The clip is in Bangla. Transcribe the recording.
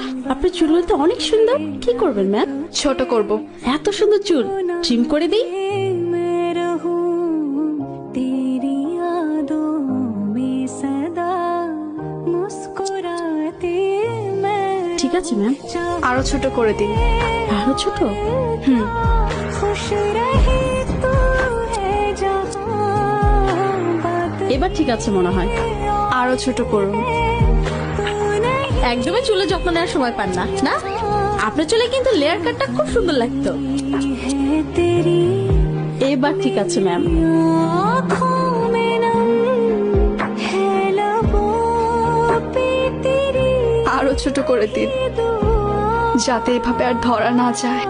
বাহ, আপনার চুলগুলো তো অনেক সুন্দর। কি করবেন ম্যাম? ছোট করব। এত সুন্দর চুল ট্রিম করে দিই। ঠিক আছে ম্যাম। আরো ছোট করে দিন। আরো ছোট? হুম। এবার ঠিক আছে মনে হয়। আরো ছোট করুন। একদমই চুলে যত্ন নেওয়ার সময় পান না, না? আপনার চুলে কিন্তু লেয়ার কাটটা খুব সুন্দর লাগতো। এবার ঠিক আছে ম্যাম। আরো ছোট করে দিন, যাতে এভাবে আর ধরা না যায়।